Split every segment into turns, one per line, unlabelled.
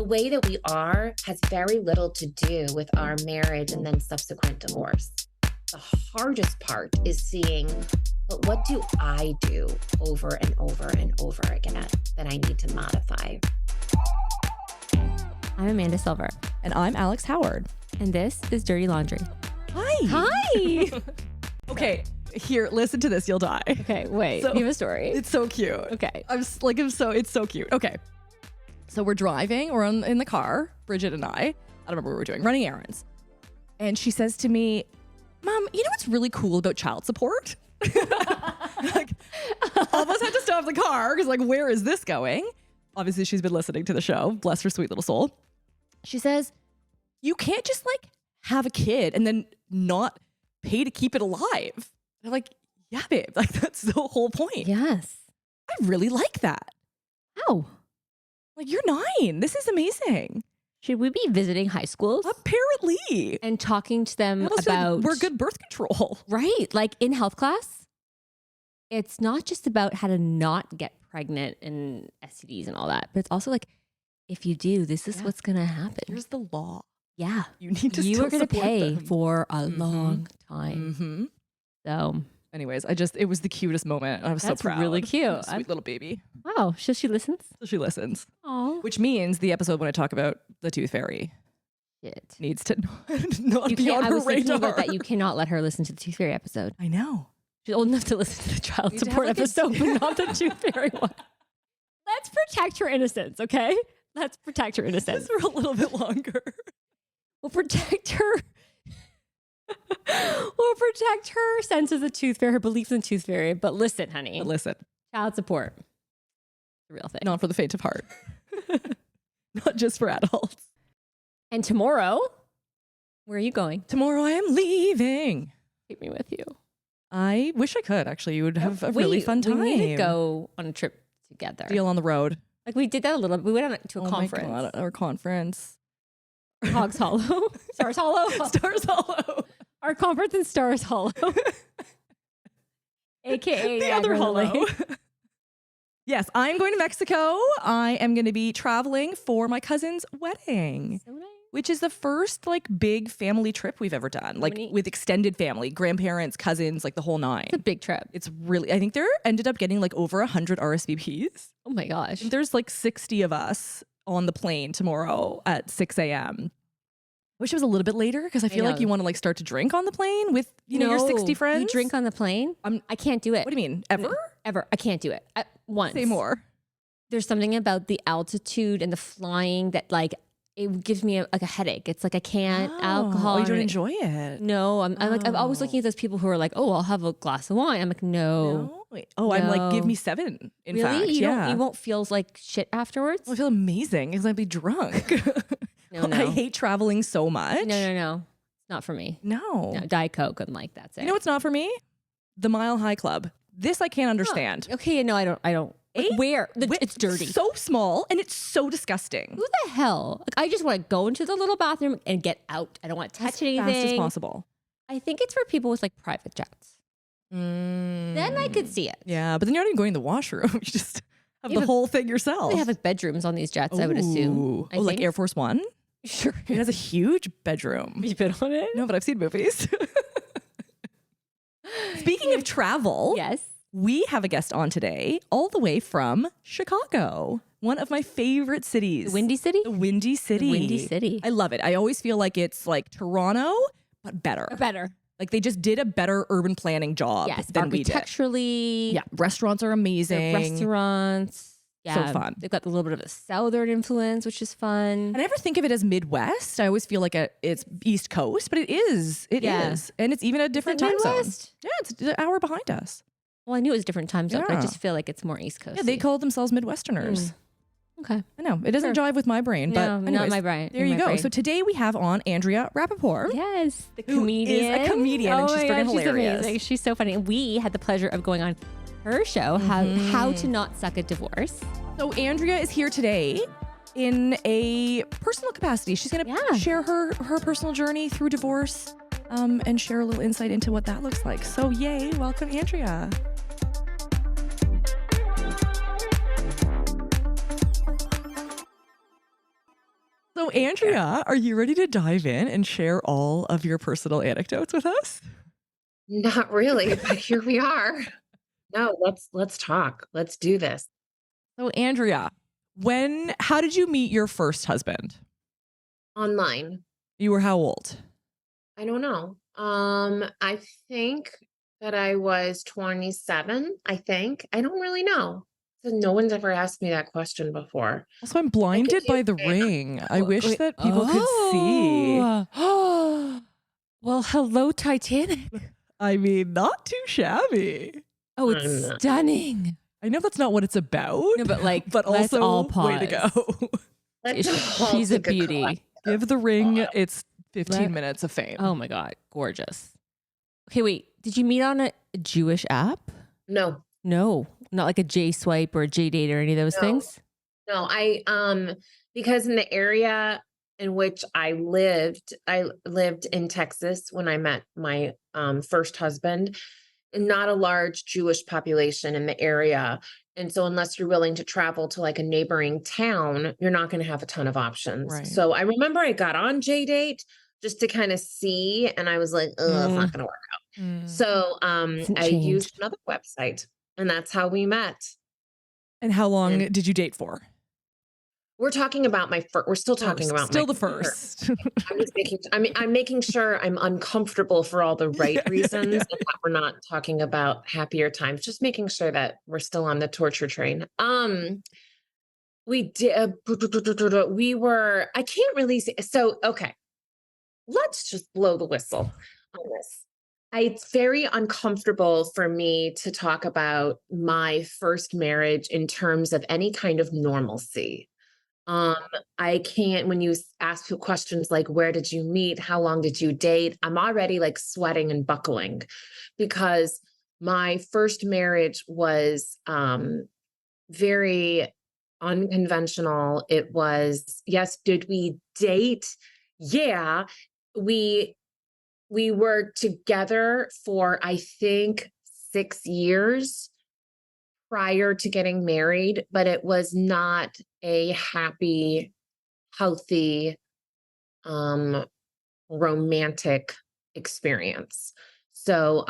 The way that we are has very little to do with our marriage and then subsequent divorce. The hardest part is seeing, but what do I do over and over and over again that I need to modify?
I'm Amanda Silver.
And I'm Alex Howard.
And this is Dirty Laundry.
Hi.
Hi.
Okay, here, listen to this. You'll die.
Okay, wait.
So,
you have a story.
It's so cute.
Okay.
It's so cute. Okay. So we're driving, in the car, Bridget and I don't remember what we were doing, running errands. And she says to me, Mom, you know what's really cool about child support? Like, almost had to stop the car because where is this going? Obviously, she's been listening to the show. Bless her sweet little soul. She says, you can't just have a kid and then not pay to keep it alive. And I'm like, yeah, babe, that's the whole point.
Yes.
I really like that.
How?
You're 9. This is amazing.
Should we be visiting high schools?
Apparently.
And talking to them about...
we're good birth control.
Right. In health class, it's not just about how to not get pregnant and STDs and all that, but it's also if you do, this is what's going to happen.
Here's the law.
Yeah.
You need to
You
still
are going to pay
them.
for a long time.
Mm-hmm.
So...
Anyways, it was the cutest moment. I was so proud.
That's really cute.
Sweet little baby.
Wow. So she listens?
So she listens.
Oh.
Which means the episode when I talk about the tooth fairy needs to not be on her radar.
I was thinking about that. You cannot let her listen to the tooth fairy episode.
I know.
She's old enough to listen to the child support episode, but not the tooth fairy one. Let's protect her innocence, okay? Let's protect her innocence.
Just for a little bit longer.
We'll protect her. We'll protect her sense of the tooth fairy, her belief in the tooth fairy. But listen, honey. Child support. The real thing.
Not for the faint of heart. Not just for adults.
And tomorrow, where are you going?
Tomorrow I am leaving.
Take me with you.
I wish I could, actually. You would have a really fun time.
We need to go on a trip together.
Deal on the road.
We did that a little bit. We went to a conference.
My God, our conference.
Hogs Hollow. Stars Hollow.
Stars Hollow.
Our conference in Stars Hollow. AKA
the other Hollow. Yes, I'm going to Mexico. I am going to be traveling for my cousin's wedding. So nice. Which is the first big family trip we've ever done. With extended family, grandparents, cousins, the whole 9.
It's a big trip.
It's really, I think there ended up getting over 100 RSVPs.
Oh my gosh.
There's 60 of us on the plane tomorrow at 6 a.m. Wish it was a little bit later because I feel like you want to start to drink on the plane with your 60 friends.
You drink on the plane? I can't do it.
What do you mean? Ever?
Ever. I can't do it. Once.
Say more.
There's something about the altitude and the flying that it gives me a headache. It's I can't alcohol.
Oh, you don't enjoy it?
No, I'm always looking at those people who are I'll have a glass of wine. I'm no.
Oh, I'm give me 7. In fact,
you won't feel like shit afterwards.
I feel amazing because I'd be drunk.
No.
I hate traveling so much.
No. It's not for me.
No.
Diet Coke and that's it.
You know what's not for me? The Mile High Club. This I can't understand.
Okay, no, I don't. Where? It's dirty.
So small and it's so disgusting.
Who the hell? I just want to go into the little bathroom and get out. I don't want to touch anything.
As fast as possible.
I think it's for people with private jets. Then I could see it.
Yeah, but then you're not even going to the washroom. You just have the whole thing yourself.
They have bedrooms on these jets, I would assume.
Like Air Force One?
Sure.
It has a huge bedroom.
Have you been on it?
No, but I've seen movies. Speaking of travel,
yes,
we have a guest on today, all the way from Chicago, one of my favorite cities.
The Windy City?
The Windy City.
The Windy City.
I love it. I always feel like it's Toronto, but better.
Better.
They just did a better urban planning job than we did.
Architecturally.
Yeah, restaurants are amazing.
Restaurants. Yeah,
so fun.
They've got a little bit of a southern influence, which is fun.
I never think of it as Midwest. I always feel like it's East Coast, but it is. It is. And it's even a different time zone. Yeah, it's an hour behind us.
Well, I knew it was a different time zone, but I just feel like it's more East Coast.
Yeah, they call themselves Midwesterners.
Okay.
I know. It doesn't jive with my brain, but
no,
anyways,
not my brain.
There you go. So today we have on Andrea Rappaport.
Yes, the comedienne.
Who is a comedian, and she's freaking hilarious.
She's amazing. She's so funny. And we had the pleasure of going on her show, How to Not Suck at Divorce.
So Andrea is here today in a personal capacity. She's going to share her personal journey through divorce and share a little insight into what that looks like. So yay, welcome Andrea. So, Andrea, are you ready to dive in and share all of your personal anecdotes with us?
Not really, but here we are. No, let's talk. Let's do this.
So, Andrea, how did you meet your first husband?
Online.
You were how old?
I don't know. I think that I was 27, I think. I don't really know. So no one's ever asked me that question before.
Also, I'm
I think
blinded by
you
the
can.
ring. I wish
Wait,
that people could see.
Oh, well, hello, Titanic.
I mean, not too shabby.
Oh,
I
it's
know.
stunning.
I know that's not what it's about.
No, but like,
but
let's
also,
all
way to
pause.
go.
She's a beauty.
Give the ring its 15
Let-
minutes of fame.
Oh my God, gorgeous. Okay, wait. Did you meet on a Jewish app?
No,
No, not like a J Swipe or a J Date or any of those
No.
things.
no. Because in the area in which I lived in Texas when I met my first husband, not a large Jewish population in the area. And so unless you're willing to travel to like a neighboring town, you're not going to have a ton of options.
Right.
So I remember I got on J-Date just to kind of see, and I was like, oh, it's not going to work out.
Mm.
So
Hasn't
I used
changed.
another website, and that's how we met.
And how long did you date for?
We're talking about we're still talking about
Still
my
the first.
I'm just making, I'm making sure I'm uncomfortable for all the right reasons and that we're not talking about happier times, just making sure that we're still on the torture train. We did, I can't really say, so, okay, let's just blow the whistle on this. It's very uncomfortable for me to talk about my first marriage in terms of any kind of normalcy. I can't, when you ask questions like, where did you meet? How long did you date? I'm already like sweating and buckling because my first marriage was very unconventional. It was, yes, did we date? Yeah, we were together for I think 6 years prior to getting married, but it was not a happy, healthy, romantic experience. So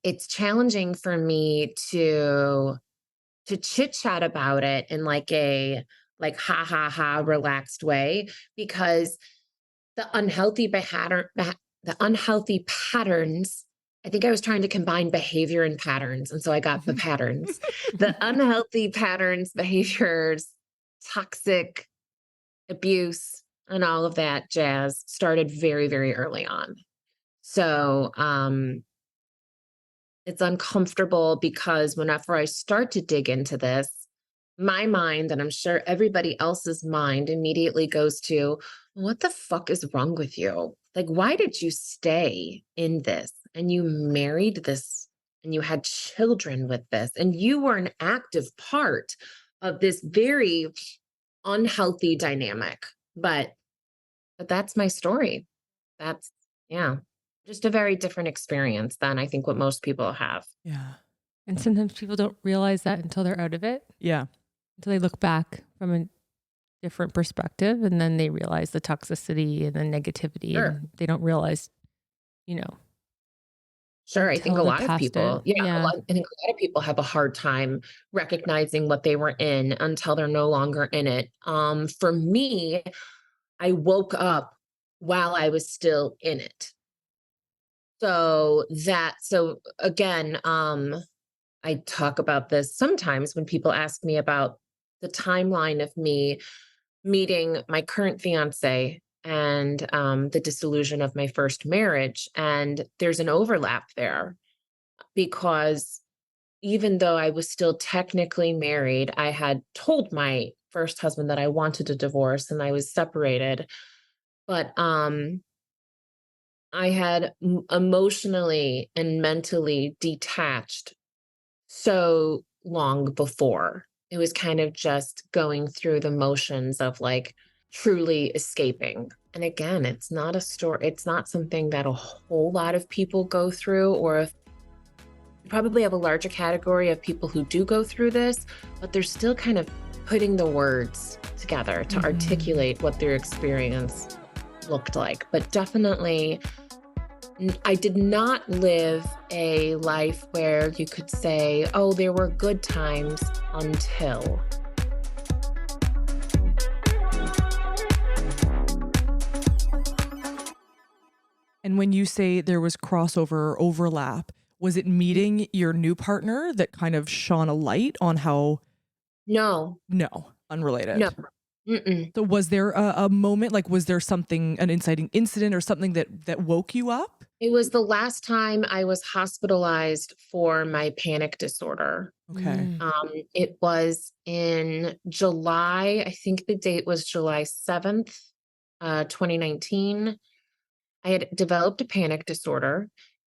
it's challenging for me to chit chat about it in like a ha ha ha relaxed way because the unhealthy patterns. I think I was trying to combine behavior and patterns. And so I got the patterns, the unhealthy patterns, behaviors, toxic abuse, and all of that jazz started very, very early on. So it's uncomfortable because whenever I start to dig into this, my mind, and I'm sure everybody else's mind, immediately goes to, what the fuck is wrong with you? Like, why did you stay in this? And you married this and you had children with this, and you were an active part of this very unhealthy dynamic. But that's my story. That's, yeah, just a very different experience than I think what most people have.
Yeah.
And sometimes people don't realize that until they're out of it,
Yeah.
until they look back from a different perspective, and then they realize the toxicity and the negativity,
Sure.
and they don't realize, you know.
Sure. I think a
Until they're
lot of
past
people,
it. Yeah.
I think a lot of people have a hard time recognizing what they were in until they're no longer in it. For me, I woke up while I was still in it. So again, I talk about this sometimes when people ask me about the timeline of me meeting my current fiance and the dissolution of my first marriage. And there's an overlap there because even though I was still technically married, I had told my first husband that I wanted a divorce and I was separated. But I had emotionally and mentally detached so long before. It was kind of just going through the motions of like truly escaping. And again, it's not a story, it's not something that a whole lot of people go through, or if you probably have a larger category of people who do go through this, but there's still kind of putting the words together to articulate what their experience looked like. But definitely, I did not live a life where you could say, oh, there were good times until.
And when you say there was crossover or overlap, was it meeting your new partner that kind of shone a light on how?
No,
Unrelated.
no. Mm-mm.
So was there a moment, like was there something, an inciting incident or something that woke you up?
It was the last time I was hospitalized for my panic disorder.
Okay.
It was in July. I think the date was July 7th, 2019. I had developed a panic disorder.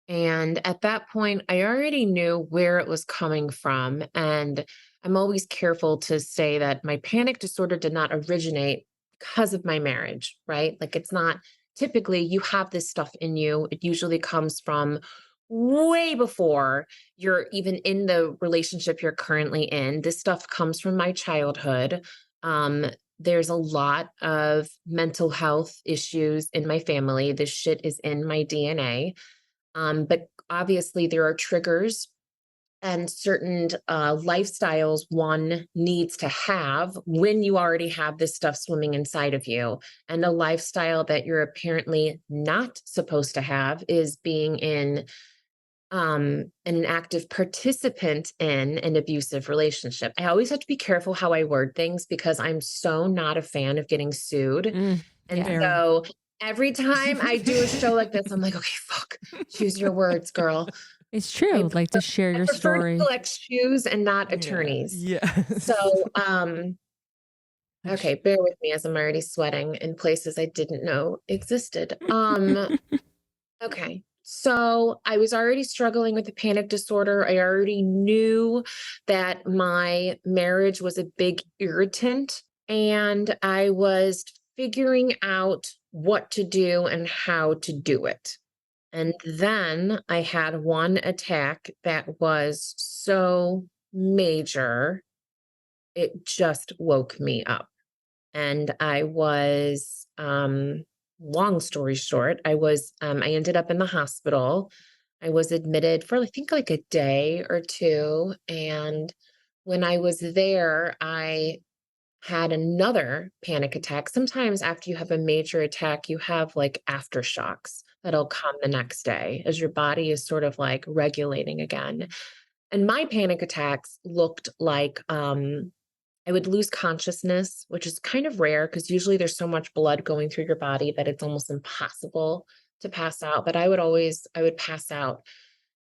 And at that point, I already knew where it was coming from. And I'm always careful to say that my panic disorder did not originate because of my marriage, right? Like it's not typically you have this stuff in you. It usually comes from way before you're even in the relationship you're currently in. This stuff comes from my childhood. Um, there's a lot of mental health issues in my family. This shit is in my DNA. But obviously, there are triggers and certain lifestyles one needs to have when you already have this stuff swimming inside of you. And a lifestyle that you're apparently not supposed to have is being in an active participant in an abusive relationship. I always have to be careful how I word things because I'm so not a fan of getting sued. And
Yeah.
so every time I do a show like this, I'm like, okay, fuck, choose your words, girl.
It's true. Like to share your
I prefer
story.
to collect shoes and not attorneys.
Yeah.
So, okay, bear with me as I'm already sweating in places I didn't know existed. Okay. So I was already struggling with the panic disorder. I already knew that my marriage was a big irritant, and I was figuring out what to do and how to do it. And then I had one attack that was so major, it just woke me up. And I was, long story short, I ended up in the hospital. I was admitted for I think like a day or two. And when I was there, I had another panic attack. Sometimes after you have a major attack, you have like aftershocks that'll come the next day as your body is sort of like regulating again. And my panic attacks looked like I would lose consciousness, which is kind of rare because usually there's so much blood going through your body that it's almost impossible to pass out. But I would pass out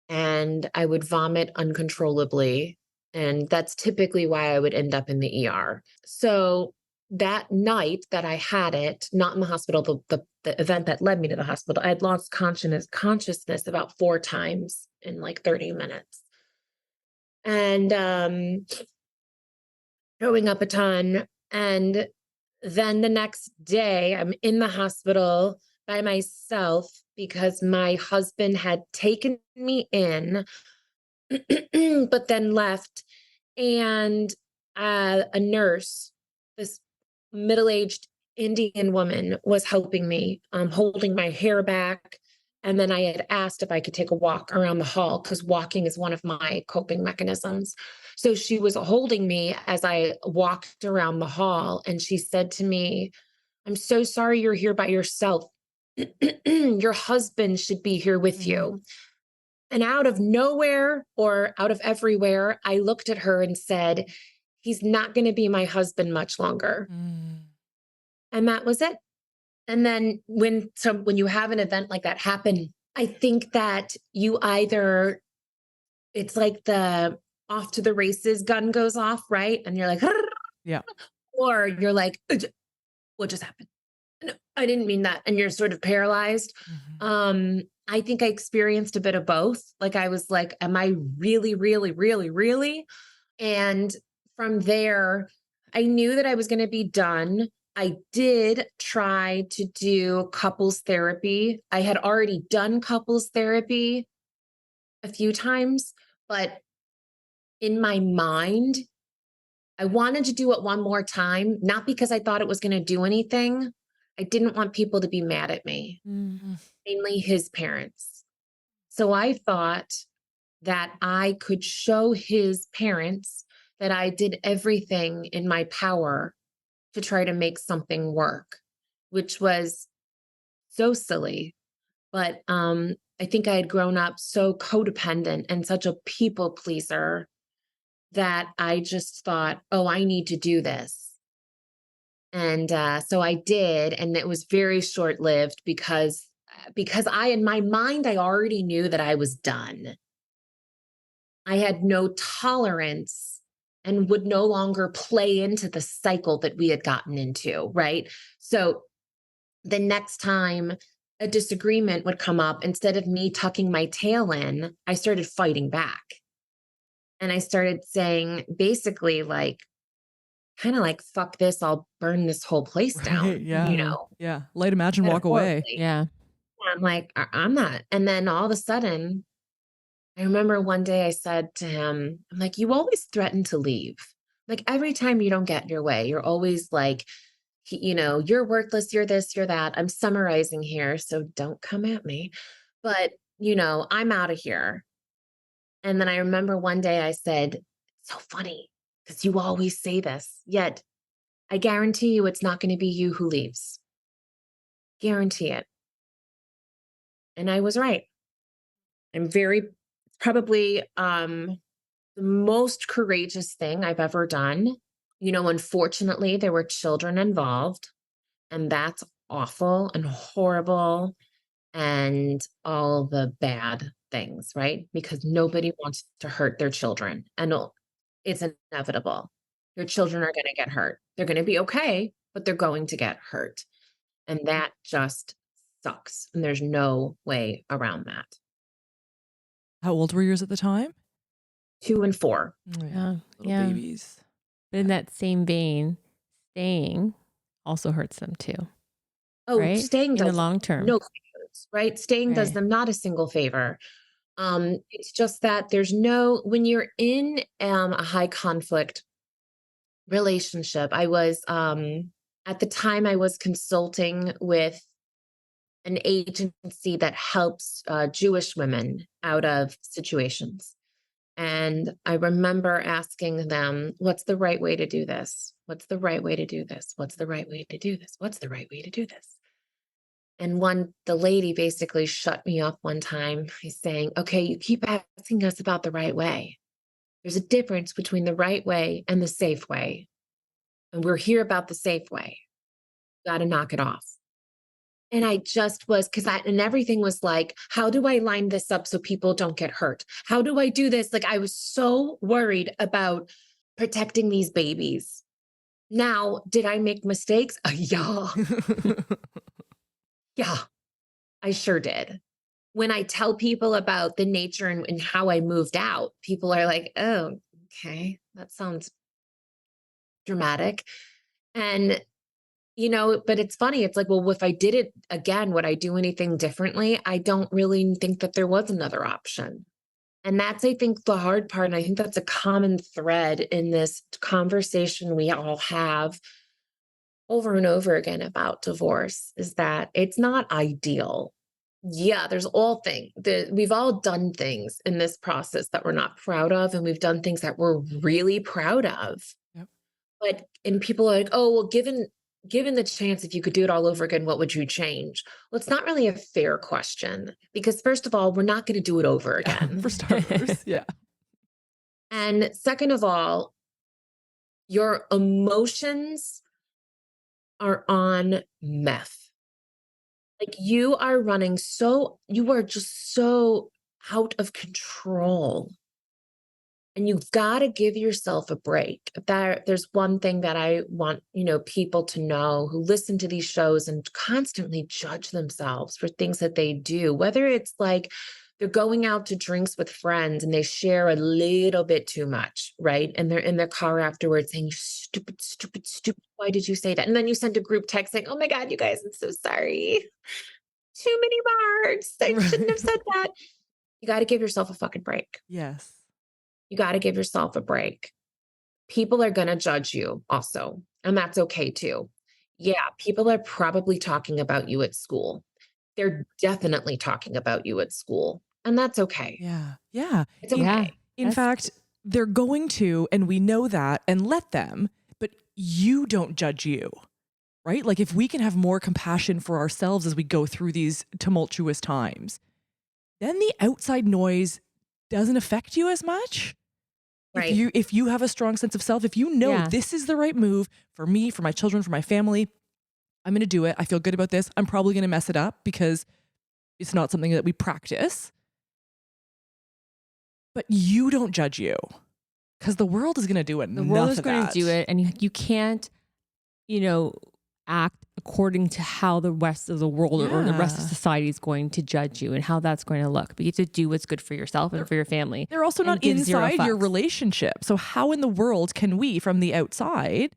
and I would vomit uncontrollably. And that's typically why I would end up in the ER. So that night that I had it, not in the hospital, the event that led me to the hospital, I had lost consciousness about 4 times in like 30 minutes. And throwing up a ton. And then the next day, I'm in the hospital by myself because my husband had taken me in, but then left. And a nurse, this middle aged Indian woman, was helping me, holding my hair back. And then I had asked if I could take a walk around the hall because walking is one of my coping mechanisms. So she was holding me as I walked around the hall. And she said to me, I'm so sorry you're here by yourself. Your husband should be here with you. And out of nowhere or out of everywhere, I looked at her and said, he's not going to be my husband much longer. And that was it. And then when you have an event like that happen, I think that you either, it's like the off to the races gun goes off, right? And you're like,
Yeah.
or you're like, what just happened? No, I didn't mean that. And you're sort of paralyzed. I think I experienced a bit of both. Like I was like, am I really, really, really, really? And from there, I knew that I was going to be done. I did try to do couples therapy. I had already done couples therapy a few times, but in my mind, I wanted to do it one more time, not because I thought it was going to do anything. I didn't want people to be mad at me, mainly his parents. So I thought that I could show his parents that I did everything in my power to try to make something work, which was so silly. But I think I had grown up so codependent and such a people pleaser that I just thought, oh, I need to do this. And so I did, and it was very short-lived because I, in my mind, I already knew that I was done. I had no tolerance and would no longer play into the cycle that we had gotten into, right? So the next time a disagreement would come up, instead of me tucking my tail in, I started fighting back. And I started saying basically like, kind of like, fuck this, I'll burn this whole place down.
Right, yeah.
You know,
Yeah. Light a match and walk away.
metaphorically.
Yeah.
I'm like, I'm not. And then all of a sudden, I remember one day I said to him, I'm like, you always threaten to leave. Like every time you don't get your way, you're always like, you know, you're worthless, you're this, you're that. I'm summarizing here, so don't come at me. But, you know, I'm out of here. And then I remember one day I said, it's so funny because you always say this, yet I guarantee you it's not going to be you who leaves. Guarantee it. And I was right. I'm very, probably the most courageous thing I've ever done. You know, unfortunately, there were children involved, and that's awful and horrible and all the bad things, right? Because nobody wants to hurt their children, and it's inevitable. Your children are going to get hurt. They're going to be okay, but they're going to get hurt. And that just sucks. And there's no way around that.
How old were yours at the time?
2 and 4.
Oh,
Yeah.
Little
Yeah.
babies.
But in that same vein, staying also hurts them too.
Oh,
Right?
staying
In the
does
long term.
no favors, right? Staying does
Right.
them not a single favor. It's just that there's no, when you're in a high conflict relationship, I was at the time I was consulting with an agency that helps Jewish women out of situations. And I remember asking them, what's the right way to do this? What's the right way to do this? What's the right way to do this? What's the right way to do this? And the lady basically shut me up one time. He's saying, okay, you keep asking us about the right way. There's a difference between the right way and the safe way. And we're here about the safe way. Got to knock it off. And I just was, and everything was like, how do I line this up so people don't get hurt? How do I do this? Like, I was so worried about protecting these babies. Now, did I make mistakes? Yeah. Yeah, I sure did. When I tell people about the nature and how I moved out, people are like, oh, okay, that sounds dramatic. And you know, but it's funny. It's like, well, if I did it again, would I do anything differently? I don't really think that there was another option. And that's, I think, the hard part. And I think that's a common thread in this conversation we all have over and over again about divorce is that it's not ideal. Yeah, there's all things that we've all done things in this process that we're not proud of, and we've done things that we're really proud of.
Yep.
But and people are like, oh, well, given the chance, if you could do it all over again, what would you change? Well, it's not really a fair question because first of all, we're not going to do it over again.
For starters. Yeah.
And second of all, your emotions are on meth. Like you are just so out of control. And you've got to give yourself a break. There's one thing that I want, people to know who listen to these shows and constantly judge themselves for things that they do, whether it's like they're going out to drinks with friends and they share a little bit too much, right? And they're in their car afterwards saying, stupid, stupid, stupid. Why did you say that? And then you send a group text saying, oh my God, you guys, I'm so sorry. Too many marks. I shouldn't have said that. You got to give yourself a fucking break.
Yes.
You got to give yourself a break. People are going to judge you also, and that's okay too. Yeah, people are probably talking about you at school. They're definitely talking about you at school, and that's okay.
Yeah. Yeah.
It's
Yeah.
okay.
In
That's
fact, they're going to, and we know that, and let them, but you don't judge you, right? Like if we can have more compassion for ourselves as we go through these tumultuous times, then the outside noise doesn't affect you as much.
Right.
If you have a strong sense of self, if you know
Yeah.
this is the right move for me, for my children, for my family, I'm going to do it. I feel good about this. I'm probably going to mess it up because it's not something that we practice. But you don't judge you because the world is going to do enough
the world is
of
going
that.
to do it, and you can't, act according to how the rest of the world or the rest of
Yeah.
society is going to judge you and how that's going to look. But you have to do what's good for yourself and for your family.
They're also
and
not
give zero
inside your
fucks.
relationship. So how in the world can we, from the outside,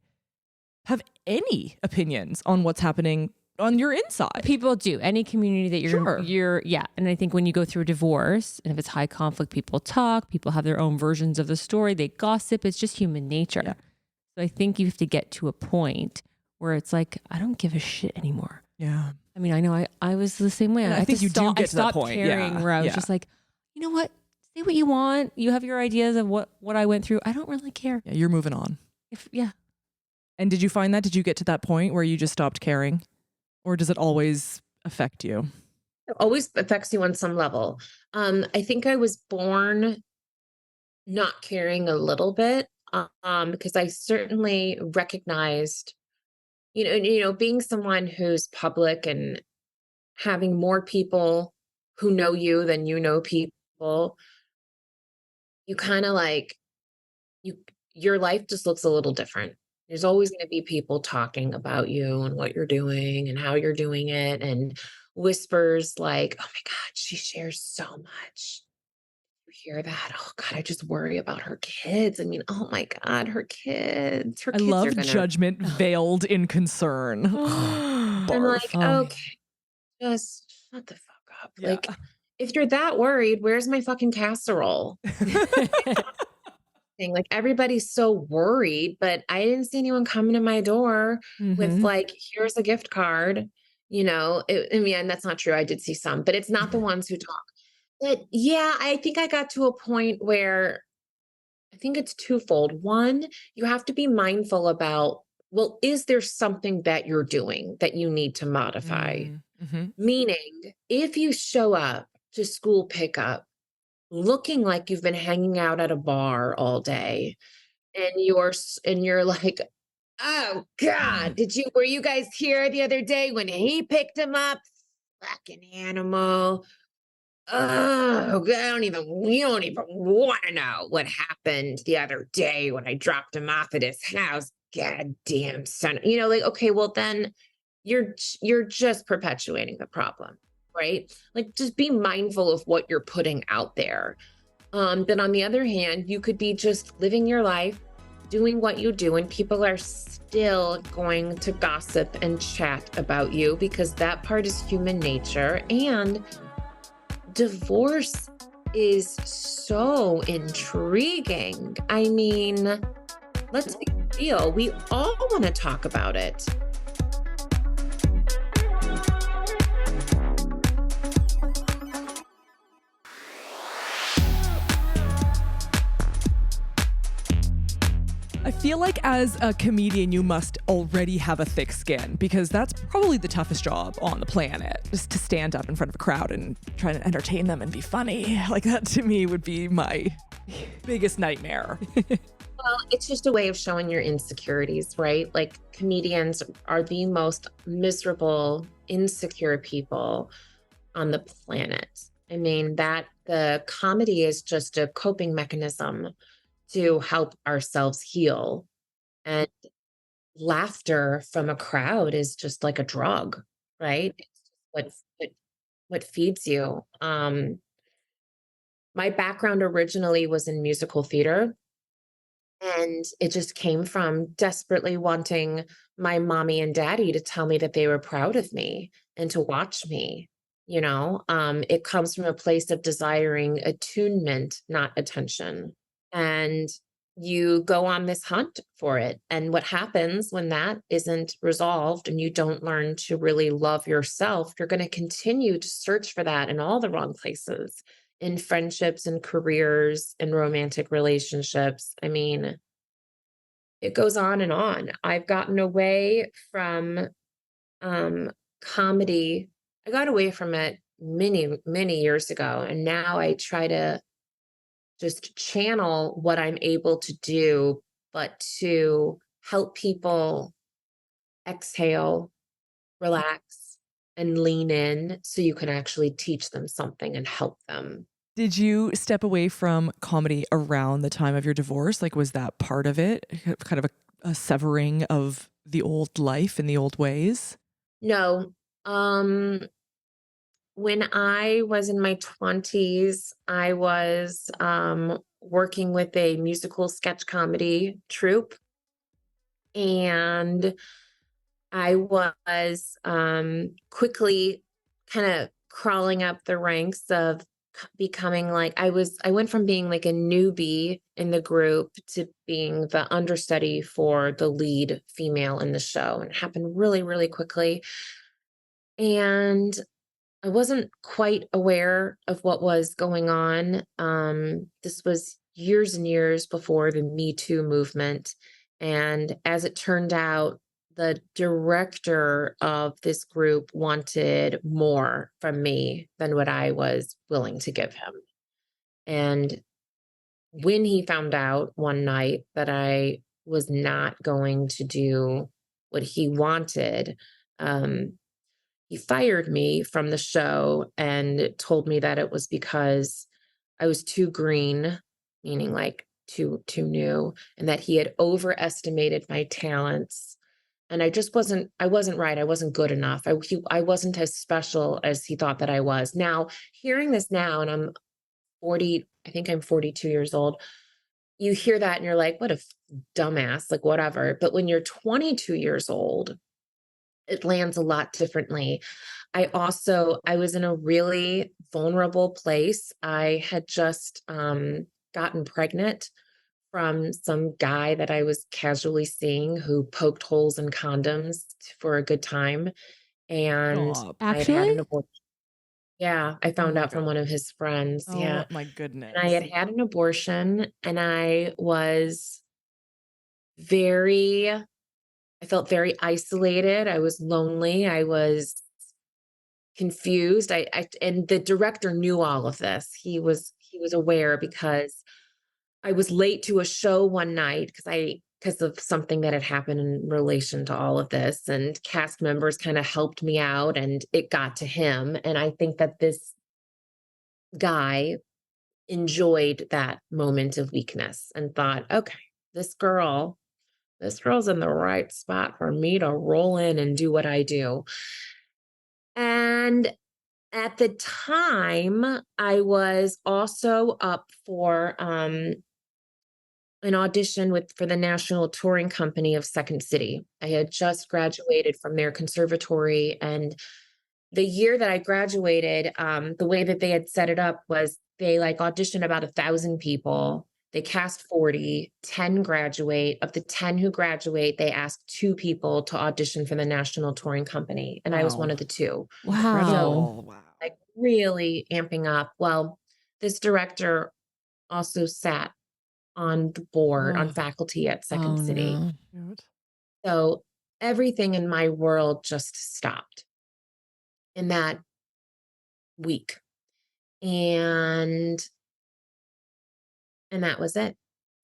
have any opinions on what's happening on your inside?
People do. Any community that
Sure.
you're and I think when you go through a divorce and if it's high conflict, people talk, people have their own versions of the story, they gossip. It's just human nature.
Yeah.
So I think you have to get to a point where it's like, I don't give a shit anymore.
Yeah.
I mean, I know I was the same way.
And I
had
think
to
you do
stop-
get
I
to that
stopped
point.
caring
Yeah.
where I was
Yeah.
just like, you know what? Say what you want. You have your ideas of what I went through. I don't really care.
Yeah, you're moving on.
Yeah.
And did you find that? Did you get to that point where you just stopped caring? Or does it always affect you?
It always affects you on some level. I think I was born not caring a little bit, because I certainly recognized, being someone who's public and having more people who know you than you know people, you kind of like you your life just looks a little different. There's always going to be people talking about you and what you're doing and how you're doing it, and whispers like, "Oh my God, she shares so much. You hear that? Oh God, I just worry about her kids. I mean, oh my God, her kids. Her
I
kids are
love
gonna."
judgment veiled in concern.
I'm
Barf.
like,
Oh.
okay, just shut the fuck up.
Yeah.
Like, if you're that worried, where's my fucking casserole? Like everybody's so worried, but I didn't see anyone coming to my door with
Mhm.
like, here's a gift card. I mean, and that's not true. I did see some, but it's not the ones who talk. But yeah, I think I got to a point where I think it's twofold. One, you have to be mindful about, well, is there something that you're doing that you need to modify?
Mm-hmm.
Meaning, if you show up to school pickup looking like you've been hanging out at a bar all day and you're like, "Oh God, were you guys here the other day when he picked him up? Fucking animal. Oh, we don't even want to know what happened the other day when I dropped him off at his house. Goddamn son." Like, okay, well then you're just perpetuating the problem, right? Like just be mindful of what you're putting out there. But on the other hand, you could be just living your life, doing what you do, and people are still going to gossip and chat about you because that part is human nature. And divorce is so intriguing. I mean, let's be real. We all want to talk about it.
I feel like as a comedian, you must already have a thick skin because that's probably the toughest job on the planet, just to stand up in front of a crowd and try to entertain them and be funny. Like that to me would be my biggest nightmare.
Well, it's just a way of showing your insecurities, right? Like comedians are the most miserable, insecure people on the planet. I mean, that the comedy is just a coping mechanism to help ourselves heal. And laughter from a crowd is just like a drug, right? It's just what feeds you. My background originally was in musical theater. And it just came from desperately wanting my mommy and daddy to tell me that they were proud of me and to watch me. It comes from a place of desiring attunement, not attention. And you go on this hunt for it. And what happens when that isn't resolved and you don't learn to really love yourself, you're going to continue to search for that in all the wrong places, in friendships and careers and romantic relationships. I mean, it goes on and on. I've gotten away from um, comedy. I got away from it many, many years ago. And now I try to just channel what I'm able to do, but to help people exhale, relax, and lean in so you can actually teach them something and help them.
Did you step away from comedy around the time of your divorce? Like, was that part of it? Kind of a severing of the old life and the old ways?
No, when I was in my 20s, I was working with a musical sketch comedy troupe, and I was quickly kind of crawling up the ranks of becoming like I went from being like a newbie in the group to being the understudy for the lead female in the show. And it happened really, really quickly. And I wasn't quite aware of what was going on. This was years and years before the Me Too movement. And as it turned out, the director of this group wanted more from me than what I was willing to give him. And when he found out one night that I was not going to do what he wanted, um, he fired me from the show and told me that it was because I was too green, meaning like too new, and that he had overestimated my talents. And I wasn't right. I wasn't good enough. I wasn't as special as he thought that I was. Now, hearing this now, and I'm 40, I think I'm 42 years old. You hear that and you're like, what a dumbass, like whatever. But when you're 22 years old, it lands a lot differently. I was in a really vulnerable place. I had just gotten pregnant from some guy that I was casually seeing who poked holes in condoms for a good time. And
Stop.
I had had
Actually?
an abortion. Yeah, I
Oh
found
my
out from
God.
one of his friends.
Oh
Yeah.
my
And I had
goodness.
had an abortion and very, I felt very isolated. I was lonely. I was confused. And the director knew all of this. He was aware because I was late to a show one night because of something that had happened in relation to all of this, and cast members kind of helped me out and it got to him. And I think that this guy enjoyed that moment of weakness and thought, okay, this girl, this girl's in the right spot for me to roll in and do what I do. And at the time, I was also up for an audition for the national touring company of Second City. I had just graduated from their conservatory, and the year that I graduated, the way that they had set it up was they like audition about 1,000 people. They cast 40, 10 graduate. Of the 10 who graduate, they ask two people to audition for the national touring company. And I was one
Wow.
of the two. So
Wow.
Incredible. Wow.
like really amping up. Well, this director also sat on the board, on
Oh,
faculty at Second
Oh
City.
no.
cute.
So everything in my world just stopped in that week. And that was it.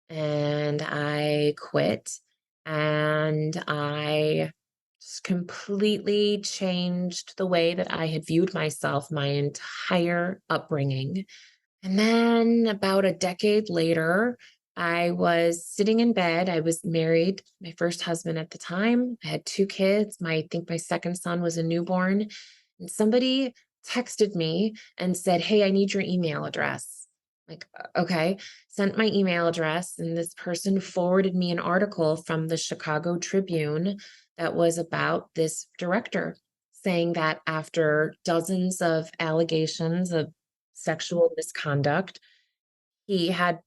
And I quit and I just completely changed the way that I had viewed myself my entire upbringing. And then about a decade later, I was sitting in bed. I was married, my first husband at the time. I had two kids. I think my second son was a newborn. And somebody texted me and said, hey, I need your email address. Like, okay, sent my email address. And this person forwarded me an article from the Chicago Tribune that was about this director saying that after dozens of allegations of sexual misconduct, he had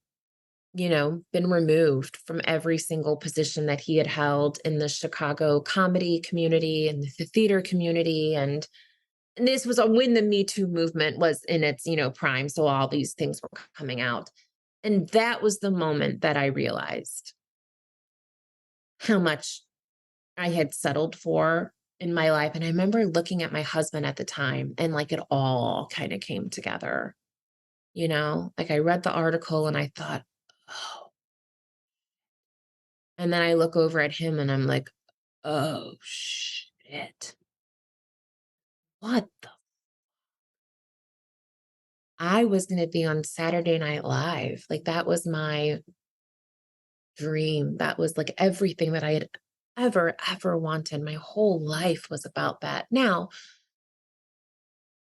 been removed from every single position that he had held in the Chicago comedy community and the theater community. And this was when the Me Too movement was in its, prime. So all these things were coming out. And that was the moment that I realized how much I had settled for in my life. And I remember looking at my husband at the time and like it all kind of came together, like I read the article and I thought, oh, and then I look over at him and I'm like, oh shit. What the? I was going to be on Saturday Night Live. Like that was my dream. That was like everything that I had ever wanted. My whole life was about that. Now,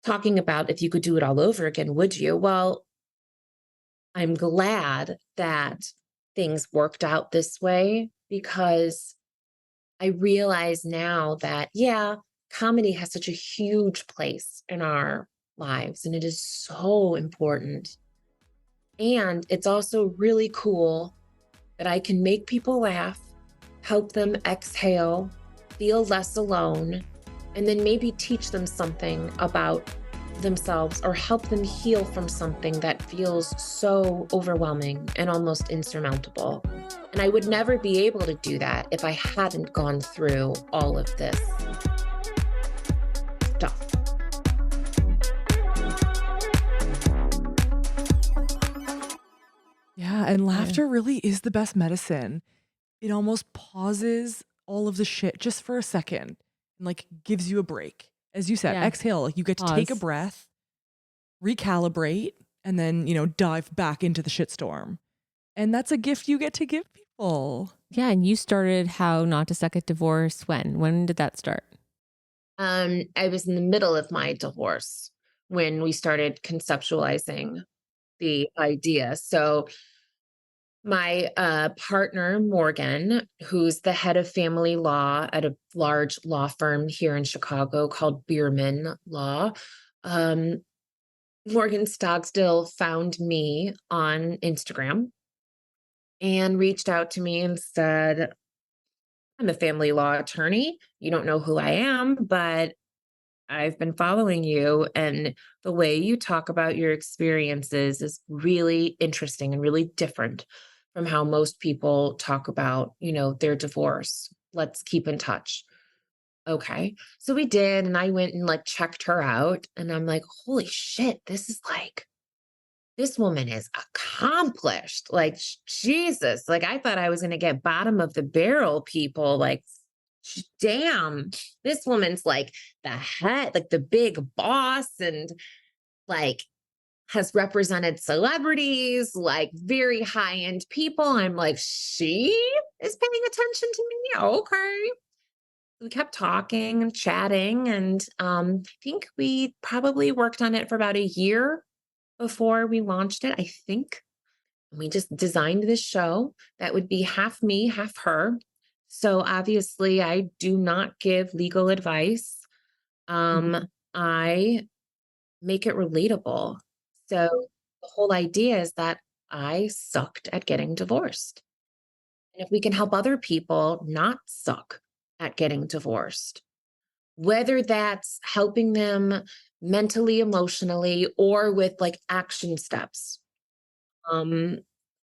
talking about if you could do it all over again, would you? Well, I'm glad that things worked out this way because I realize now that, yeah, comedy has such a huge place in our lives and it is so important. And it's also really cool that I can make people laugh, help them exhale, feel less alone, and then maybe teach them something about themselves or help them heal from something that feels so overwhelming and almost insurmountable. And I would never be able to do that if I hadn't gone through all of this stuff.
Yeah, and laughter really is the best medicine. It almost pauses all of the shit just for a second and like gives you a break. As you said,
Yeah.
exhale, like you get to take a
Pause.
breath, recalibrate, and then, dive back into the shitstorm. And that's a gift you get to give people.
Yeah, and you started How Not to Suck at Divorce when? When did that start?
I was in the middle of my divorce when we started conceptualizing the idea. So my partner, Morgan, who's the head of family law at a large law firm here in Chicago called Bierman Law, Morgan Stogsdill found me on Instagram and reached out to me and said, I'm a family law attorney. You don't know who I am, but I've been following you, and the way you talk about your experiences is really interesting and really different from how most people talk about, their divorce. Let's keep in touch. Okay. So we did, and I went and like checked her out, and I'm like, holy shit, this woman is accomplished. Like, Jesus. Like, I thought I was going to get bottom of the barrel people. Like, damn, this woman's like the head, like the big boss, and like has represented celebrities, like very high end people. I'm like, she is paying attention to me. Okay. We kept talking and chatting, and I think we probably worked on it for about a year before we launched it, I think. We just designed this show that would be half me, half her. So obviously, I do not give legal advice. I make it relatable. So the whole idea is that I sucked at getting divorced. And if we can help other people not suck at getting divorced, whether that's helping them mentally, emotionally, or with like action steps.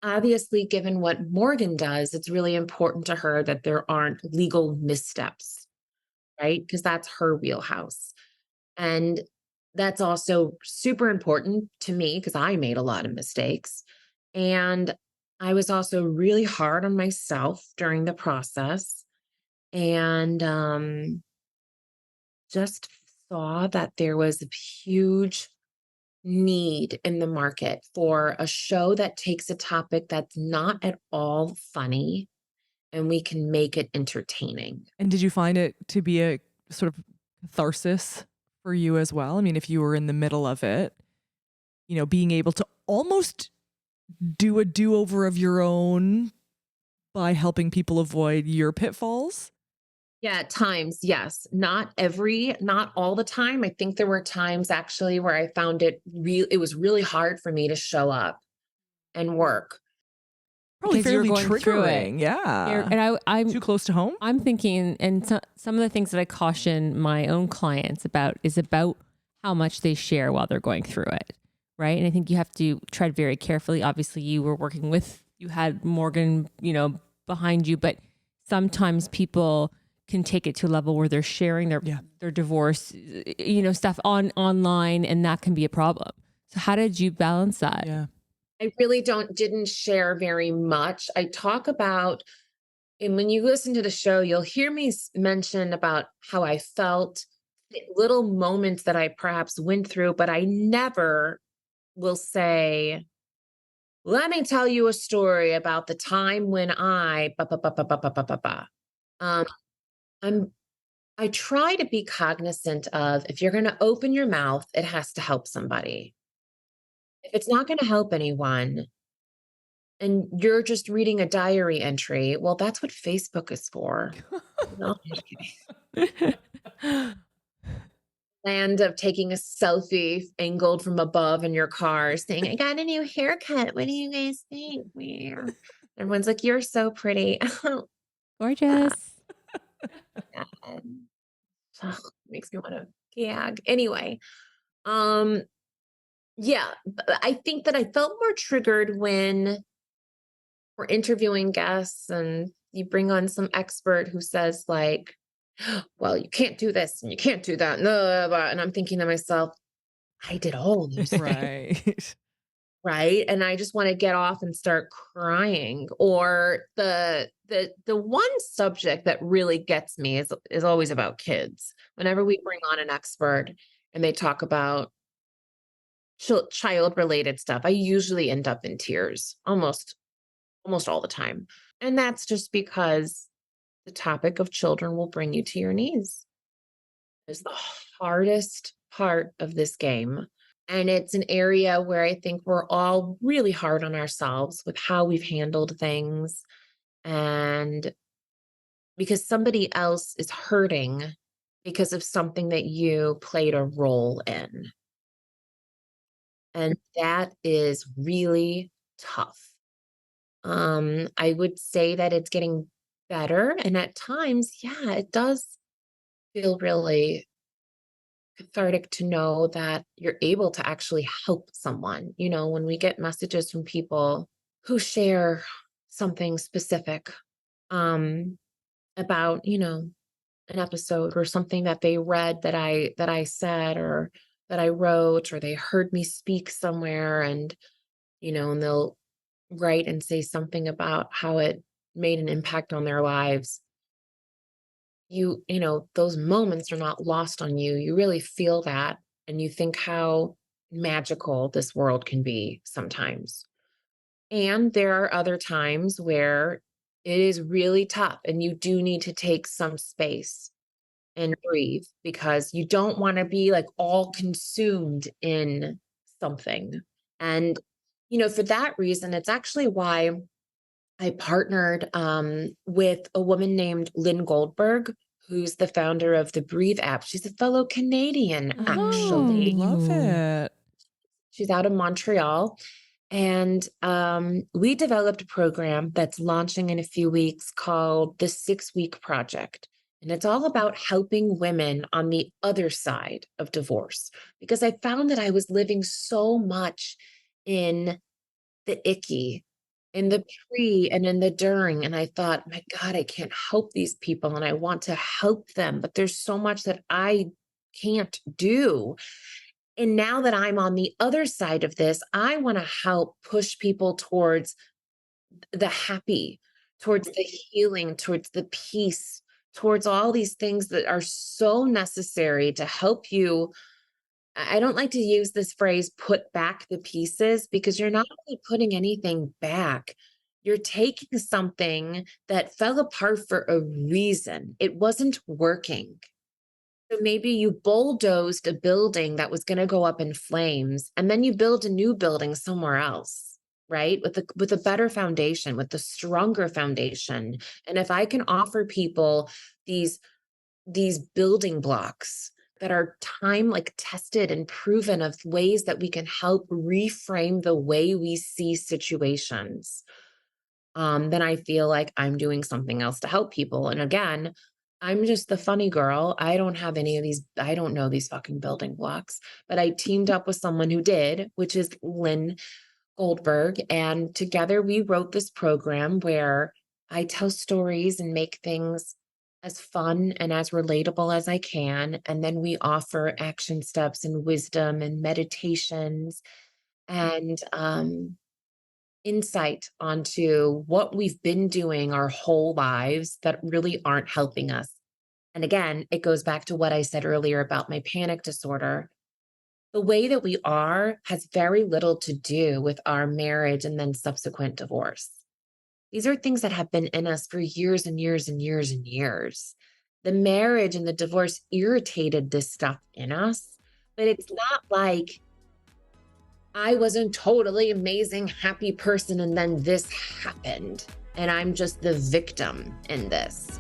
Obviously, given what Morgan does, it's really important to her that there aren't legal missteps, right? Because that's her wheelhouse. And that's also super important to me because I made a lot of mistakes. And I was also really hard on myself during the process. And just saw that there was a huge need in the market for a show that takes a topic that's not at all funny and we can make it entertaining.
And did you find it to be a sort of catharsis for you as well? I mean, if you were in the middle of it, being able to almost do a do-over of your own by helping people avoid your pitfalls?
Yeah, at times, yes. Not all the time. I think there were times actually where I found it was really hard for me to show up and work.
Probably
because you're
fairly
going through it.
triggering. Yeah.
And I'm
Too close to home?
I'm thinking, and some of the things that I caution my own clients about is about how much they share while they're going through it, right? And I think you have to tread very carefully. Obviously, you had Morgan, behind you, but sometimes people can take it to a level where they're sharing their divorce, stuff online, and that can be a problem. So how did you balance that?
Yeah.
I really didn't share very much. I talk about, and when you listen to the show, you'll hear me mention about how I felt, little moments that I perhaps went through, but I never will say, let me tell you a story about the time when I, ba, ba, ba, ba, ba, ba, ba, ba, ba. Um, I try to be cognizant of, if you're going to open your mouth, it has to help somebody. If it's not going to help anyone, and you're just reading a diary entry, well, that's what Facebook is for. No, I'm just kidding. Land of taking a selfie angled from above in your car saying, I got a new haircut. What do you guys think? Yeah. Everyone's like, you're so pretty. Oh,
Gorgeous.
God. Makes me want to gag. Anyway, um, yeah, I think that I felt more triggered when we're interviewing guests and you bring on some expert who says like, well, you can't do this and you can't do that. Blah, blah, blah. And I'm thinking to myself, I did all those things,
Right.
right? And I just want to get off and start crying. Or the one subject that really gets me is always about kids. Whenever we bring on an expert and they talk about child related stuff, I usually end up in tears almost all the time. And that's just because the topic of children will bring you to your knees. It's the hardest part of this game. And it's an area where I think we're all really hard on ourselves with how we've handled things. And because somebody else is hurting because of something that you played a role in. And that is really tough. I would say that it's getting better. And at times, yeah, it does feel really cathartic to know that you're able to actually help someone. When we get messages from people who share something specific, um, about, an episode or something that they read that I said or that I wrote, or they heard me speak somewhere, and they'll write and say something about how it made an impact on their lives. Those moments are not lost on you. You really feel that, and you think how magical this world can be sometimes. And there are other times where it is really tough and you do need to take some space and breathe, because you don't want to be like all consumed in something. And for that reason, it's actually why I partnered with a woman named Lynn Goldberg, who's the founder of the Breathe app. She's a fellow Canadian, actually.
Love it.
She's out of Montreal. And we developed a program that's launching in a few weeks called the 6-Week Project. And it's all about helping women on the other side of divorce, because I found that I was living so much in the icky, in the pre and in the during. And I thought, my God, I can't help these people and I want to help them, but there's so much that I can't do. And now that I'm on the other side of this, I want to help push people towards the happy, towards the healing, towards the peace, towards all these things that are so necessary to help you. I don't like to use this phrase, put back the pieces, because you're not really putting anything back. You're taking something that fell apart for a reason. It wasn't working. So maybe you bulldozed a building that was going to go up in flames, and then you build a new building somewhere else, right? With a better foundation, with a stronger foundation. And if I can offer people these building blocks that are tested and proven, of ways that we can help reframe the way we see situations, then I feel like I'm doing something else to help people. And again, I'm just the funny girl. I don't have any of these, I don't know these fucking building blocks, but I teamed up with someone who did, which is Lynn Goldberg. And together we wrote this program where I tell stories and make things as fun and as relatable as I can. And then we offer action steps and wisdom and meditations and insight onto what we've been doing our whole lives that really aren't helping us. And again, it goes back to what I said earlier about my panic disorder. The way that we are has very little to do with our marriage and then subsequent divorce. These are things that have been in us for years and years and years and years. The marriage and the divorce irritated this stuff in us, but it's not like I was a totally amazing, happy person and then this happened and I'm just the victim in this.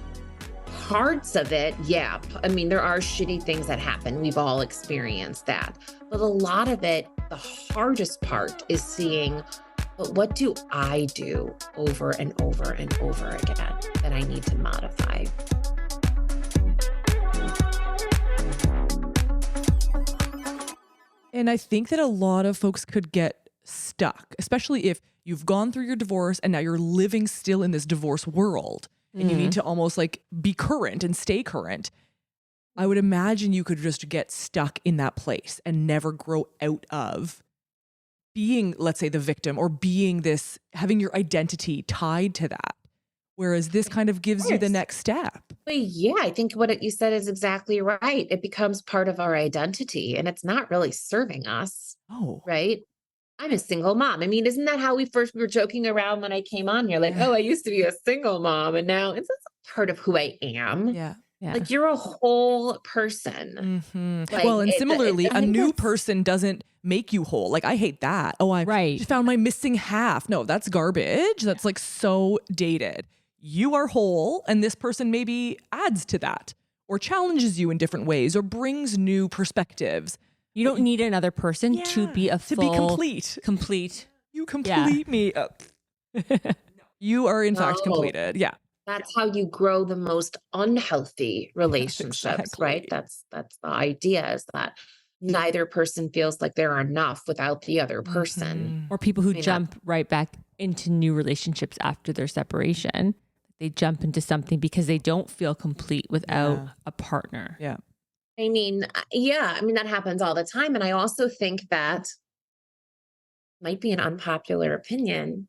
Parts of it, yeah. I mean, there are shitty things that happen. We've all experienced that. But a lot of it, the hardest part is seeing, but what do I do over and over and over again that I need to modify?
And I think that a lot of folks could get stuck, especially if you've gone through your divorce and now you're living still in this divorce world and you need to almost like be current and stay current. I would imagine you could just get stuck in that place and never grow out of being, let's say, the victim or being this, having your identity tied to that. Whereas this kind of gives you the next step.
But yeah, I think what you said is exactly right. It becomes part of our identity and it's not really serving us.
Oh,
right? I'm a single mom. I mean, isn't that how we were joking around when I came on here? Like, oh, I used to be a single mom and now it's part of who I am.
yeah. Yeah.
Like you're a whole person. Like,
well, and similarly, a new
that's-
person doesn't make you whole. Like I hate that. Oh, I just found my missing half. No, that's garbage. That's like so dated. You are whole, and this person maybe adds to that or challenges you in different ways or brings new perspectives.
You don't need another person to be a full,
complete.
Complete.
You complete me. You are in fact
No.
completed. Yeah.
That's how you grow the most unhealthy relationships,
exactly.
right? That's the idea, is that neither person feels like they're enough without the other person.
Or people who
mean,
jump right back into new relationships after their separation. They jump into something because they don't feel complete without a partner.
Yeah.
I mean, yeah, I mean, that happens all the time. And I also think that might be an unpopular opinion,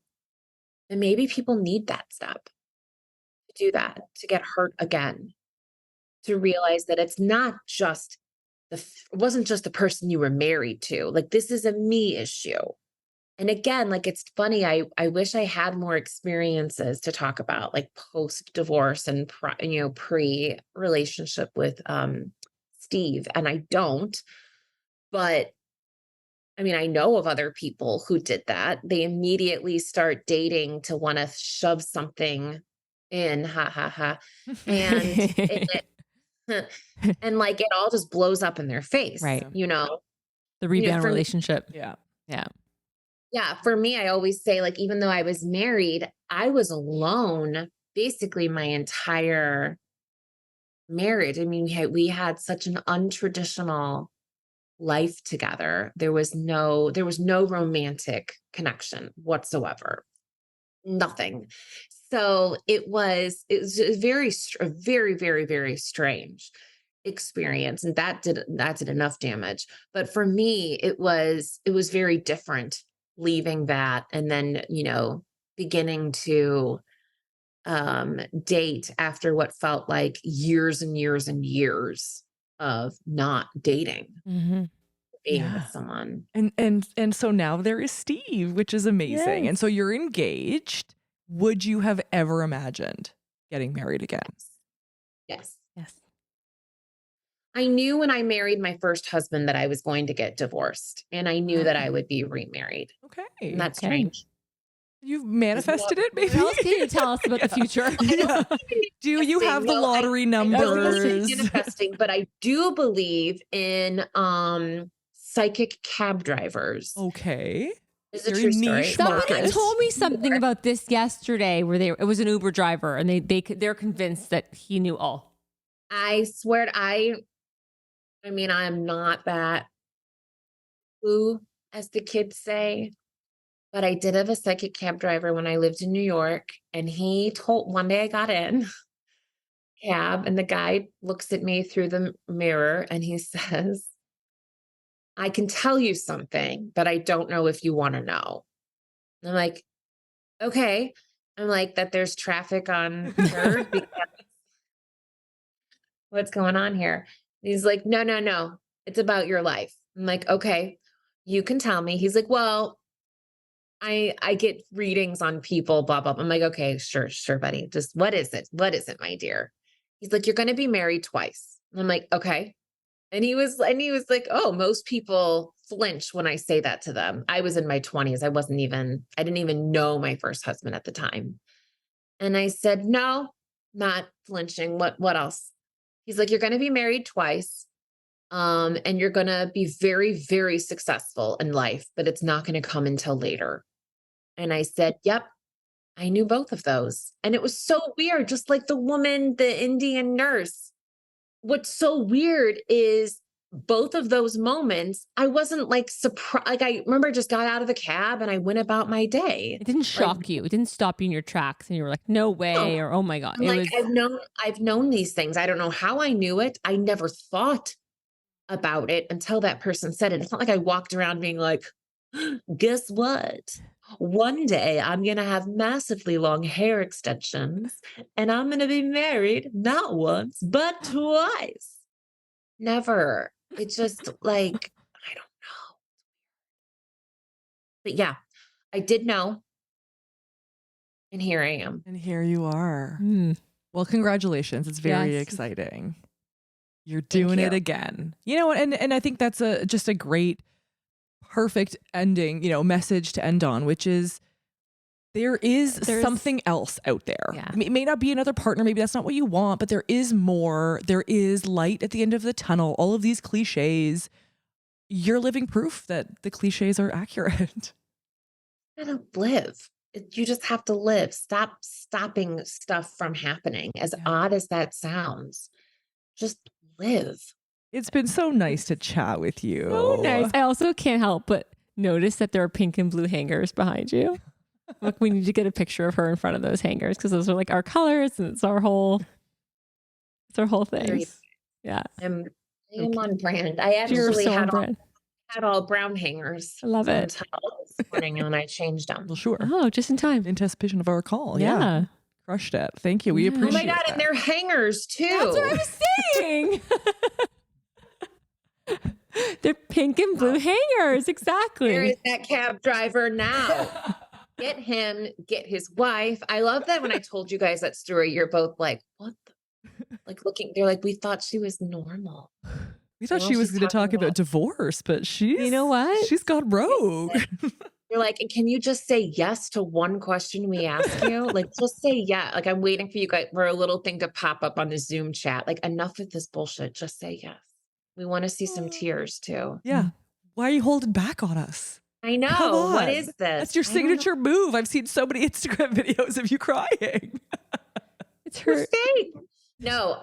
that maybe people need that step to do that, to get hurt again, to realize that it's not just it wasn't just the person you were married to. Like, this is a me issue. And again, like, it's funny. I wish I had more experiences to talk about, like post divorce and pre relationship with Steve, and I don't. But I mean, I know of other people who did that. They immediately start dating to want to shove something in, ha ha ha, and and like it all just blows up in their face,
Right. The rebound
for me-
relationship.
Yeah.
Yeah.
Yeah, for me, I always say, like, even though I was married, I was alone basically my entire marriage. I mean, we had such an untraditional life together. There was no romantic connection whatsoever. Nothing. So it was a very, very, very strange experience, and that did enough damage. But for me, it was very different leaving that and then beginning to date after what felt like years and years and years of not dating, being with someone.
And so now there is Steve, which is amazing.
Yes.
And so you're engaged. Would you have ever imagined getting married again?
Yes.
Yes.
I knew when I married my first husband that I was going to get divorced, and I knew that I would be remarried.
Okay.
And that's
Okay.
strange.
You've manifested it, maybe?
What else can you tell us about the future?
Yeah. Do you have the lottery
I don't believe in
numbers?
manifesting, but I do believe in psychic cab drivers.
Okay.
It's a
Very
true
niche
story.
market.
Somebody told me something about this yesterday where it was an Uber driver and they're convinced that he knew all.
I swear, I mean, I'm not that who, as the kids say, but I did have a psychic cab driver when I lived in New York, and he told one day I got in cab, and the guy looks at me through the mirror and he says, I can tell you something, but I don't know if you want to know. And I'm like, okay. I'm like, that there's traffic on Third because what's going on here? He's like, no, no, no. It's about your life. I'm like, okay, you can tell me. He's like, well, I get readings on people, blah, blah, blah. I'm like, okay, sure, sure, buddy. Just what is it? What is it, my dear? He's like, you're going to be married twice. And I'm like, okay. And he was like, oh, most people flinch when I say that to them. I was in my 20s. I didn't even know my first husband at the time. And I said, no, not flinching. What else? He's like, you're going to be married twice. And you're going to be very, very successful in life, but it's not going to come until later. And I said, yep, I knew both of those. And it was so weird. Just like the woman, the Indian nurse. What's so weird is both of those moments, I wasn't like surprised. Like I remember I just got out of the cab and I went about my day.
It didn't shock you. It didn't stop you in your tracks and you were like, no way, or oh my God.
I'm like, I've known these things. I don't know how I knew it. I never thought about it until that person said it. It's not like I walked around being like, guess what? One day I'm going to have massively long hair extensions and I'm going to be married not once, but twice. Never. It's just like, I don't know. But yeah, I did know. And here I am.
And here you are. Well, congratulations. It's very exciting. You're doing it again. You know, and I think that's just a great, perfect ending, message to end on, which is there's something else out there.
Yeah.
It may not be another partner. Maybe that's not what you want, but there is more. There is light at the end of the tunnel. All of these cliches, you're living proof that the cliches are accurate.
You gotta live. You just have to live. Stop stopping stuff from happening. As odd as that sounds, just live.
It's been so nice to chat with you.
So nice. I also can't help but notice that there are pink and blue hangers behind you. Look, we need to get a picture of her in front of those hangers because those are like our colors and it's our whole thing. Yeah.
I'm on brand. I actually had all brown hangers.
I love it.
This morning and I changed them.
Well, sure.
Oh, just in time.
Anticipation of our call.
Yeah.
Crushed it. Thank you. We appreciate it.
Oh my God. And they're hangers too.
That's what I was saying. They're pink and blue hangers. Exactly.
Where is that cab driver now? Get him, get his wife. I love that when I told you guys that story, you're both like, what like looking, they're like, we thought she was normal.
We thought she was going to talk about divorce, but
you know what?
She's got rogue.
You're like, and can you just say yes to one question we ask you? Like, just say yeah. Like, I'm waiting for you guys for a little thing to pop up on the Zoom chat. Like, enough with this bullshit. Just say yes. We want to see some tears too.
Yeah. Why are you holding back on us?
I know. What is this?
That's your signature move. I've seen so many Instagram videos of you crying.
It's her
thing. No,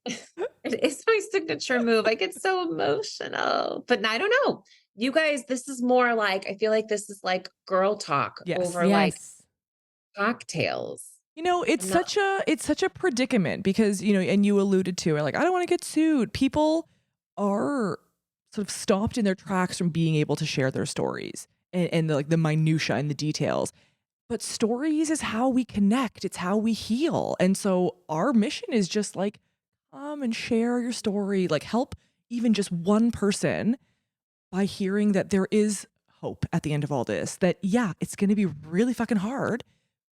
it is my signature move. I get so emotional, but I don't know. You guys, this is more like, I feel like this is like girl talk over like cocktails.
It's such a predicament because, and you alluded to it, like, I don't want to get sued. People are sort of stopped in their tracks from being able to share their stories and the minutia and the details. But stories is how we connect. It's how we heal. And so our mission is just like, come and share your story, like help even just one person by hearing that there is hope at the end of all this, that it's going to be really fucking hard,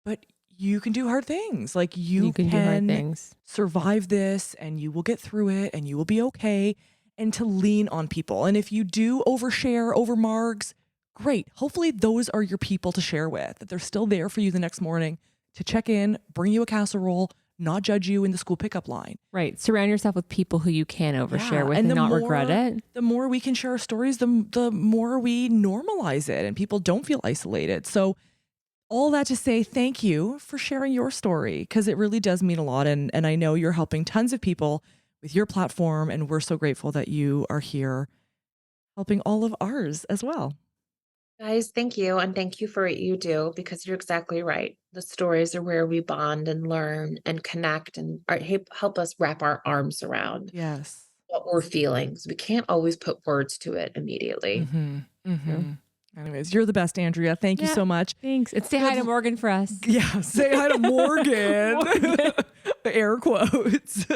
but you can do hard things. Like you can do hard things, survive this, and you will get through it and you will be okay. And to lean on people. And if you do overshare over margs, great. Hopefully those are your people to share with, that they're still there for you the next morning to check in, bring you a casserole,
not judge you in the school pickup line.
Right. Surround yourself with people who you can overshare with and
the
not
more,
regret it.
The more we can share our stories, the more we normalize it and people don't feel isolated. So all that to say, thank you for sharing your story, because it really does mean a lot. And I know you're helping tons of people with your platform, and we're so grateful that you are here helping all of ours as well.
Guys, thank you. And thank you for what you do, because you're exactly right. The stories are where we bond and learn and connect and help us wrap our arms around what we're feeling. So we can't always put words to it immediately.
Anyways, you're the best, Andrea. Thank you so much.
Thanks. And say hi to Morgan for us.
Yeah, say hi to Morgan. Air quotes.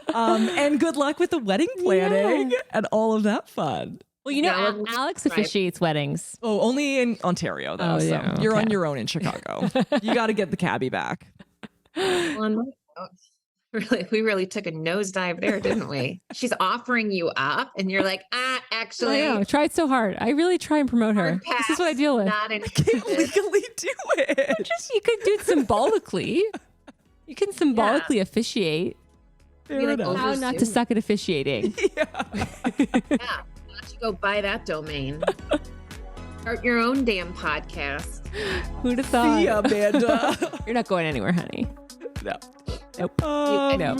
And good luck with the wedding planning and all of that fun.
Well, you know, Alex officiates weddings.
Oh, only in Ontario, though. So you're on your own in Chicago. You got to get the cabbie back.
We really took a nosedive there, didn't we? She's offering you up, and you're like, actually.
I tried so hard. I really try and promote her. This is what I deal with.
I
can't legally do it.
You could do it symbolically. You can symbolically officiate. How not to suck at officiating.
Why don't you go buy that domain? Start your own damn podcast.
Who'd have thought?
See ya, Amanda.
You're not going anywhere, honey.
No.
Nope.
No.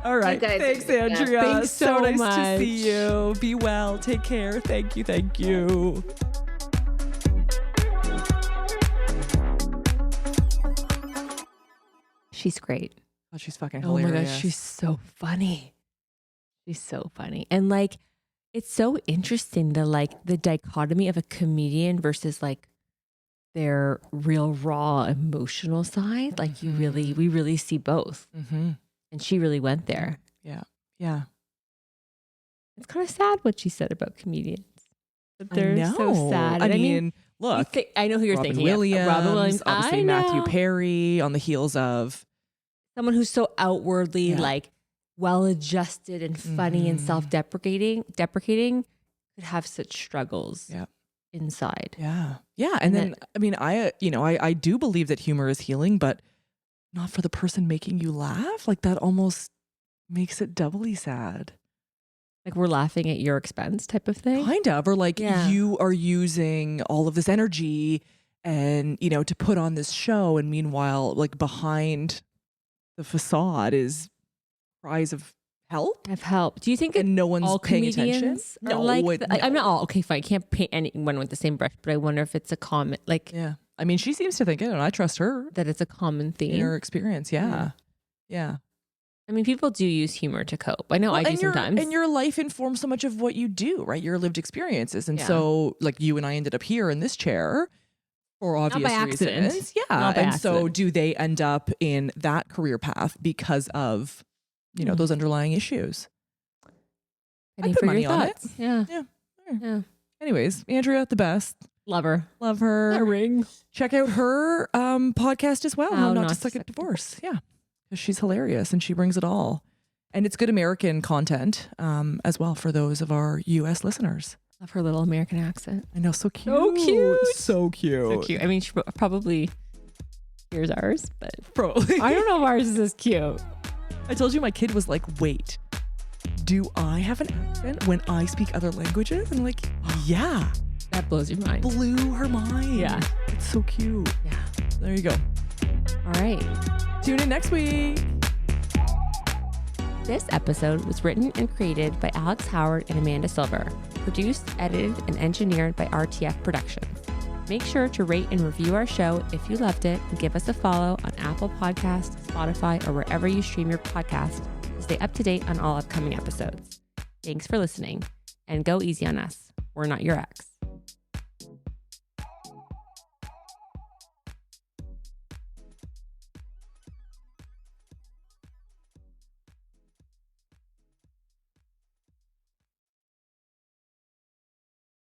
All right. Thanks, Andrea.
Thanks so
nice
much.
to see you. Be well. Take care. Thank you. Thank you.
She's great.
Oh, she's fucking hilarious.
Oh my gosh, she's so funny. She's so funny. And like, it's so interesting the dichotomy of a comedian versus like their real raw emotional side. Like we really see both. And she really went there.
Yeah.
It's kind of sad what she said about comedians. But they're so sad.
I mean, look,
I know who you're
Robin
thinking
Williams,
of. Robin Williams.
Obviously Matthew Perry on the heels of
someone who's so outwardly like well-adjusted and funny and self-deprecating could have such struggles inside.
Yeah. And then, I mean, I do believe that humor is healing, but not for the person making you laugh. Like that almost makes it doubly sad.
Like we're laughing at your expense type of thing.
Kind of, or like you are using all of this energy and, to put on this show. And meanwhile, like behind the facade is cries of help. Do you think
and
no one's paying attention?
No, I'm not all okay. Fine, can't paint anyone with the same brush, but I wonder if it's a common
I mean, she seems to think it, and I trust her
that it's a common theme
in her experience. Yeah.
I mean, people do use humor to cope. I know I do sometimes.
And your life informs so much of what you do, right? Your lived experiences, and so like you and I ended up here in this chair for obvious reasons. So do they end up in that career path because of those underlying issues? I put money on it.
Yeah.
Anyways, Andrea, the best.
Love her.
A ring. Check out her podcast as well. How Not to Suck at Divorce. Yeah. Because she's hilarious and she brings it all. And it's good American content as well for those of our US listeners.
Love her little American accent.
I know. So cute.
So cute. I mean, she probably hears ours, but
probably.
I don't know if ours is as cute.
I told you my kid was like, wait, do I have an accent when I speak other languages? And like, yeah.
That blows your mind.
Blew her mind.
Yeah.
It's so cute.
Yeah.
There you go.
All right.
Tune in next week.
This episode was written and created by Alex Howard and Amanda Silver. Produced, edited, and engineered by RTF Productions. Make sure to rate and review our show if you loved it, and give us a follow on Apple Podcasts, Spotify, or wherever you stream your podcast to stay up to date on all upcoming episodes. Thanks for listening, and go easy on us. We're not your ex.